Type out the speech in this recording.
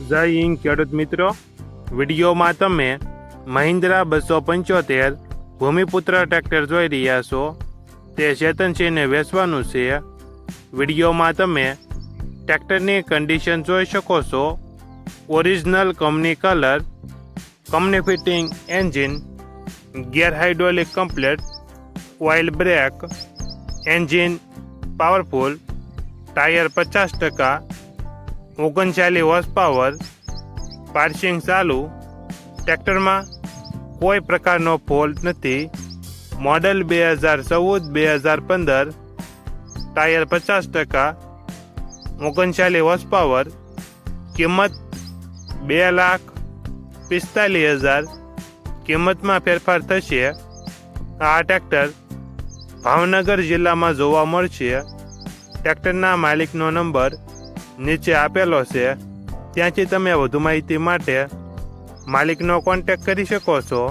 જય હિન્દ ખેડૂત મિત્રો, વિડીયોમાં તમે મહિન્દ્રા 275 ભૂમિપુત્ર ટ્રેક્ટર જોઈ રહ્યા છો. તે ચેતનસિંહને વેચવાનું છે. વિડીયોમાં તમે ટ્રેક્ટરની કન્ડિશન જોઈ શકો છો. Original company colour, company fitting engine, gear hydraulic complete, oil brake, engine powerful, tyre 50%, 39 horse power, passing ચાલુ. ટ્રેક્ટરમાં કોઈ પ્રકારનો ફોલ્ટ નથી. Model 2014-2015, tyre 50%, 39 horse power. કિંમત 2,45,000. કિંમતમાં ફેરફાર થશે. આ ટ્રેક્ટર ભાવનગર જિલ્લામાં જોવા મળશે. ટ્રેક્ટરના માલિકનો નંબર નીચે આપેલો છે, ત્યાંથી તમે વધુ માહિતી માટે માલિકનો કોન્ટેક્ટ કરી શકો છો.